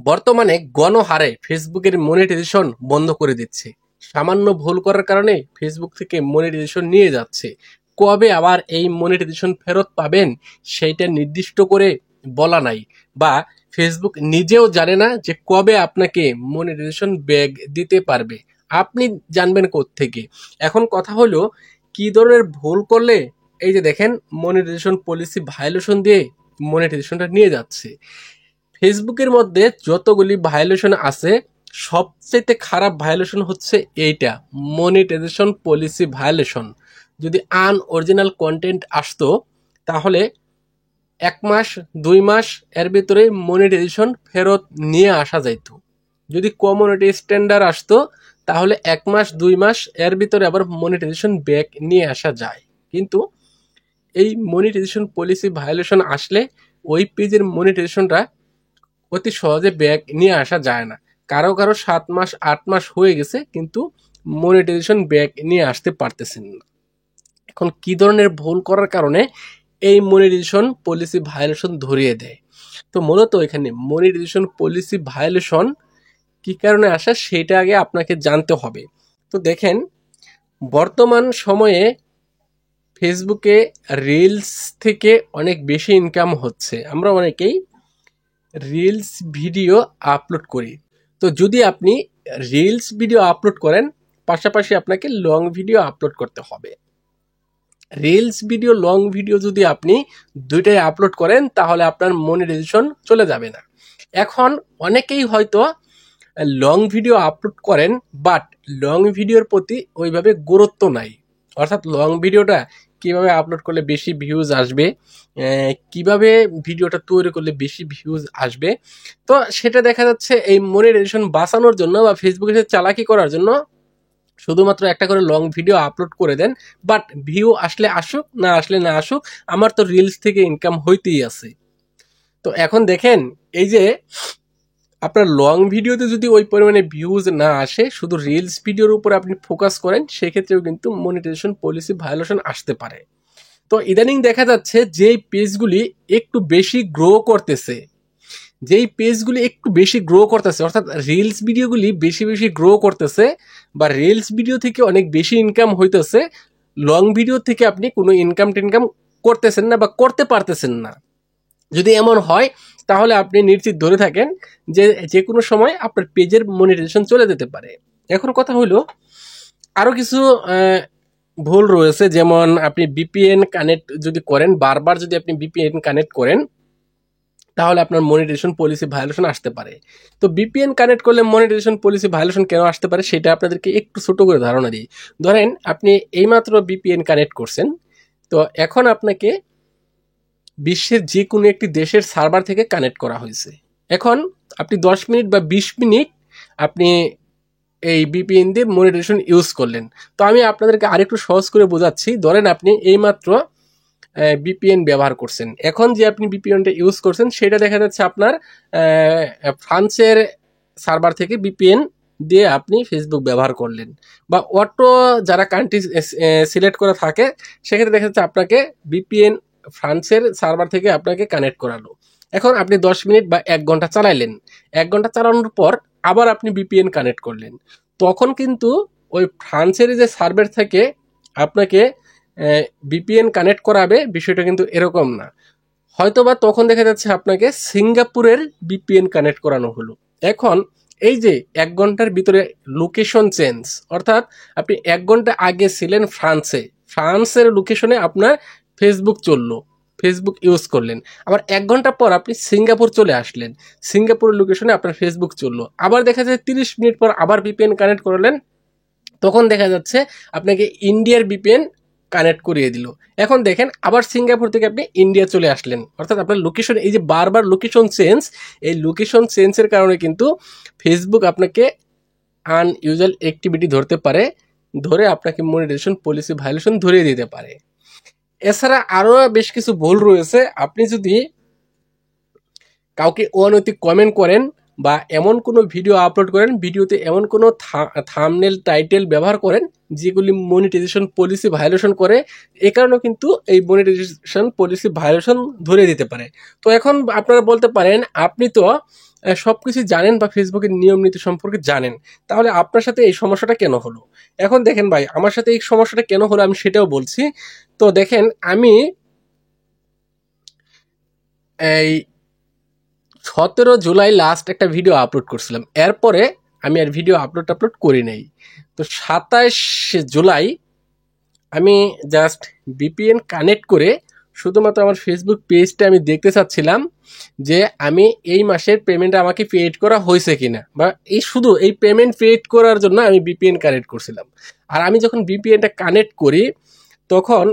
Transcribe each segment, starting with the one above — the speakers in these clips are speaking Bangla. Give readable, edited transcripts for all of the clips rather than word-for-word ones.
বর্তমানে গণহারে ফেসবুকের মনিটাইজেশন বন্ধ করে দিচ্ছে। সামান্য ভুল করার কারণে ফেসবুক থেকে মনিটাইজেশন নিয়ে যাচ্ছে। কবে আবার এই মনিটাইজেশন ফেরত পাবেন সেইটা নির্দিষ্ট করে বলা নাই, বা ফেসবুক নিজেও জানে না যে কবে আপনাকে মনিটাইজেশন ব্যাক দিতে পারবে। আপনি জানবেন কোত্থেকে? এখন কথা হলো, কি ধরনের ভুল করলে এই যে দেখেন মনিটাইজেশন পলিসি ভায়োলেশন দিয়ে মনিটাইজেশনটা নিয়ে যাচ্ছে। ফেসবুকের মধ্যে যতগুলি ভায়োলেশন আছে, সবচেয়ে খারাপ ভায়োলেশন হচ্ছে এইটা, মনিটাইজেশন পলিসি ভায়োলেশন। যদি আনঅরিজিনাল কন্টেন্ট আসতো তাহলে 1 মাস 2 মাস এর ভিতরে মনিটাইজেশন ফেরত নিয়ে আসা যাইত। যদি কমিউনিটি স্ট্যান্ডার্ড আসতো তাহলে 1 মাস 2 মাস এর ভিতরে আবার মনিটাইজেশন ব্যাক নিয়ে আসা যায়। কিন্তু এই মনিটাইজেশন পলিসি ভায়োলেশন আসলে ওই পেজের মনিটাইজেশনটা অতি সহজে ব্যাক নিয়ে আসা যায় না। কারো কারো 7 মাস 8 মাস হয়ে গেছে কিন্তু মনিটাইজেশন ব্যাক নিয়ে আসতে পারতেছেন না। এখন কি ধরনের ভুল করার কারণে এই মনিটাইজেশন পলিসি ভায়োলেশন ধরিয়ে দেয়? তো মূলত এখানে মনিটাইজেশন পলিসি ভায়োলেশন কি কারণে আসে সেটা আগে আপনাকে জানতে হবে। তো দেখেন, বর্তমান সময়ে ফেসবুকে রিলস থেকে অনেক বেশি ইনকাম হচ্ছে। আমরা অনেকেই রিলস ভিডিও আপলোড করি। তো যদি আপনি রিলস ভিডিও আপলোড করেন, পাশাপাশি আপনাকে লং ভিডিও আপলোড করতে হবে। রিলস ভিডিও লং ভিডিও যদি আপনি দুইটাই আপলোড করেন তাহলে আপনার মনিটাইজেশন চলে যাবে না। এখন অনেকেই হয়তো লং ভিডিও আপলোড করেন, বাট লং ভিডিওর প্রতি ওইভাবে গুরুত্ব নাই। অর্থাৎ লং ভিডিওটা কিভাবে আপলোড করলে বেশি ভিউজ আসবে, কিভাবে ভিডিওটা তৈরি করলে বেশি ভিউজ আসবে, তো সেটা দেখা যাচ্ছে এই মনিটাইজেশন বাঁচানোর জন্য বা ফেসবুকে চালাকি করার জন্য শুধুমাত্র একটা করে লং ভিডিও আপলোড করে দেন। বাট ভিউ আসলে আসুক, না আসলে না আসুক, আমার তো রিলস থেকে ইনকাম হইতেই আছে। তো এখন দেখেন, এই যে আপনার লং ভিডিওতে যদি ওই পরিমাণে ভিউজ না আসে, শুধু রিলস ভিডিওর উপর আপনি ফোকাস করেন, সেক্ষেত্রেও কিন্তু মনিটাইজেশন পলিসি ভায়োলেশন আসতে পারে। তো ইদানিং দেখা যাচ্ছে যেই পেজগুলি একটু বেশি গ্রো করতেছে, অর্থাৎ রিলস ভিডিওগুলি বেশি বেশি গ্রো করতেছে বা রিলস ভিডিও থেকে অনেক বেশি ইনকাম হইতেছে, লং ভিডিও থেকে আপনি কোনো ইনকাম টিনকাম করতেছেন না বা করতে পারতেছেন না। যদি এমন হয় তাহলে আপনি নিশ্চিত ধরে থাকেন যে যে কোনো সময় আপনার পেজের মনিটাইজেশন চলে যেতে পারে। এখন কথা হলো, আরো কিছু ভুল রয়েছে। যেমন আপনি বিপিএন কানেক্ট যদি করেন, বারবার যদি আপনি বিপিএন কানেক্ট করেন তাহলে আপনার মনিটাইজেশন পলিসি ভায়োলেশন আসতে পারে। তো বিপিএন কানেক্ট করলে মনিটাইজেশন পলিসি ভায়োলেশন কেন আসতে পারে সেটা আপনাদেরকে একটু ছোট করে ধারণা দিই। ধরেন আপনি এইমাত্র বিপিএন কানেক্ট করছেন, তো এখন আপনাকে বিশ্বের যে কোনো একটি দেশের সার্ভার থেকে কানেক্ট করা হয়েছে। এখন আপনি 10 মিনিট বা 20 মিনিট আপনি এই বিপিএন দিয়ে মনিটাইজেশন ইউজ করলেন। তো আমি আপনাদেরকে আরেকটু সহজ করে বোঝাচ্ছি। ধরেন আপনি এইমাত্র বিপিএন ব্যবহার করছেন, এখন যে আপনি বিপিএনটা ইউজ করছেন সেটা দেখা যাচ্ছে আপনার ফ্রান্সের সার্ভার থেকে বিপিএন দিয়ে আপনি ফেসবুক ব্যবহার করলেন, বা অটো যারা কান্ট্রি সিলেক্ট করা থাকে সেক্ষেত্রে দেখা যাচ্ছে আপনাকে বিপিএন ফ্রান্সের সার্ভার থেকে আপনাকে কানেক্ট করালো। এখন আপনি 10 মিনিট বা 1 ঘন্টা চালাইলেন, 1 ঘন্টা চালানোর পর আবার আপনি বিপিএন কানেক্ট করলেন, তখন কিন্তু ওই ফ্রান্সের যে সার্ভার থেকে আপনাকে বিপিএন কানেক্ট করাবে, বিষয়টা কিন্তু এরকম না। হয়তোবা তখন দেখা যাচ্ছে আপনাকে সিঙ্গাপুরের বিপিএন কানেক্ট করানো হলো। এখন এই যে 1 ঘন্টার ভিতরে লোকেশন চেঞ্জ, অর্থাৎ আপনি 1 ঘন্টা আগে ছিলেন ফ্রান্সের লোকেশনে আপনার ফেসবুক চললো, ফেসবুক ইউজ করলেন, আবার 1 ঘন্টা পর আপনি সিঙ্গাপুর চলে আসলেন, সিঙ্গাপুরের লোকেশনে আপনার ফেসবুক চললো, আবার দেখা যায় 30 মিনিট পর আবার বিপিএন কানেক্ট করলেন, তখন দেখা যাচ্ছে আপনাকে ইন্ডিয়ার বিপিএন কানেক্ট করিয়ে দিল। এখন দেখেন আবার সিঙ্গাপুর থেকে আপনি ইন্ডিয়া চলে আসলেন, অর্থাৎ আপনার লোকেশন, এই যে বারবার লোকেশন চেঞ্জ, এই লোকেশন চেঞ্জের কারণে কিন্তু ফেসবুক আপনাকে আনইউজুয়াল অ্যাক্টিভিটি ধরতে পারে, ধরে আপনাকে মনিটাইজেশন পলিসি ভায়োলেশন ধরিয়ে দিতে পারে। এছাড়া আরো বেশ কিছু ভুল রয়েছে। আপনি যদি কাউকে অনৈতিক কমেন্ট করেন বা এমন কোনো ভিডিও আপলোড করেন, ভিডিওতে এমন কোনো থাম্বনেল টাইটেল ব্যবহার করেন যেগুলি মনিটাইজেশন পলিসি ভায়োলেশন করে, এ কারণে কিন্তু এই মনিটাইজেশন পলিসি ভায়োলেশন ধরে দিতে পারে। তো এখন আপনারা বলতে পারেন, আপনি তো সবকিছু জানেন বা ফেসবুকের নিয়ম নীতি সম্পর্কে জানেন, তাহলে আপনার সাথে এই সমস্যাটা কেন হলো? এখন দেখেন ভাই, আমার সাথে এই সমস্যাটা কেন হলো আমি সেটাও বলছি। তো দেখেন, আমি এই 17 জুলাই লাস্ট একটা ভিডিও আপলোড করছিলাম, এরপরে আমি আর ভিডিও আপলোড করি নাই। তো 27 জুলাই আমি জাস্ট ভিপিএন কানেক্ট করে শুধুমাত্র আমার ফেসবুক পেজটা আমি দেখতে চাচ্ছিলাম যে আমি এই মাসের পেমেন্ট আমাকে পেড করা হয়েছে কিনা, বা এই শুধু এই পেমেন্ট পেড করার জন্য আমি ভিপিএন কানেক্ট করছিলাম। আর আমি যখন ভিপিএনটা কানেক্ট করি তখন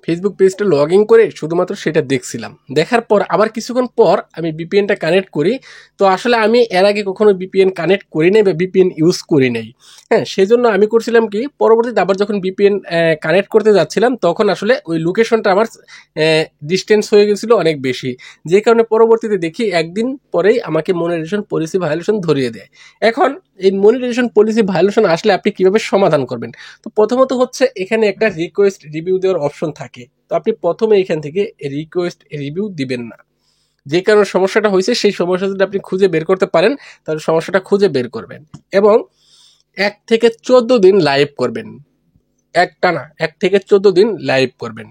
ফেসবুক পেজটা লগ ইন করে শুধুমাত্র সেটা দেখছিলাম। দেখার পর আবার কিছুক্ষণ পর আমি ভিপিএনটা কানেক্ট করি। তো আসলে আমি এর আগে কখনো ভিপিএন কানেক্ট করি নাই বা ভিপিএন ইউজ করি নাই। হ্যাঁ, সেই জন্য আমি করছিলাম কি, পরবর্তীতে আবার যখন ভিপিএন কানেক্ট করতে যাচ্ছিলাম তখন আসলে ওই লোকেশনটা আমার ডিস্টেন্স হয়ে গেছিলো অনেক বেশি, যে কারণে পরবর্তীতে দেখি একদিন পরেই আমাকে মনিটাইজেশন পলিসি ভায়োলেশন ধরিয়ে দেয়। এখন এই মনিটাইজেশন পলিসি ভায়োলেশন আসলে আপনি কিভাবে সমাধান করবেন? তো প্রথমত হচ্ছে এখানে একটা রিকোয়েস্ট রিভিউ দেওয়ার অপশন থাকে। তো আপনি প্রথমে এখান থেকে রিকোয়েস্ট রিভিউ দিবেন না। যে কারণে সমস্যাটা হয়েছে সেই সমস্যা যদি আপনি খুঁজে বের করতে পারেন তাহলে সমস্যাটা খুঁজে বের করবেন, এবং 1 থেকে 14 দিন লাইভ করবেন। একটানা 1 থেকে 14 দিন লাইভ করবেন।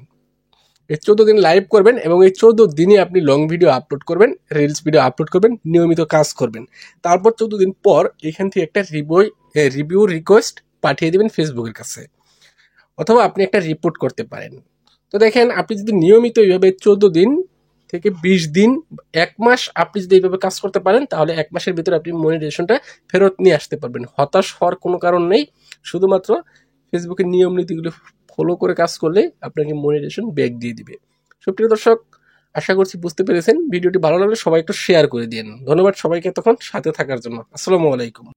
এই 14 দিন লাইভ করবেন এবং এই 14 দিনই আপনি লং ভিডিও আপলোড করবেন, রিলস ভিডিও আপলোড করবেন, নিয়মিত কাজ করবেন। তারপর 14 দিন পর এখান থেকে একটা রিভিউ রিকোয়েস্ট পাঠিয়ে দেবেন ফেসবুকের কাছে, অথবা আপনি একটা রিপোর্ট করতে পারেন। তো দেখেন, আপনি যদি নিয়মিত এইভাবে 14 দিন থেকে 20 দিন, 1 মাস আপনি যদি এইভাবে কাজ করতে পারেন তাহলে 1 মাসের ভিতরে আপনি মনিটাইজেশনটা ফেরত নিয়ে আসতে পারবেন। হতাশ হওয়ার কোনো কারণ নেই, শুধুমাত্র ফেসবুকের নিয়ম নীতিগুলো ফলো করে কাজ করলে আপনাকে মনিটাইজেশন ব্যাক দিয়ে দিবে। সুপ্রিয় দর্শক, আশা করছি বুঝতে পেরেছেন। ভিডিওটি ভালো লাগলে সবাই একটু শেয়ার করে দিন। ধন্যবাদ সবাইকে তখন সাথে থাকার জন্য। আসসালামু আলাইকুম।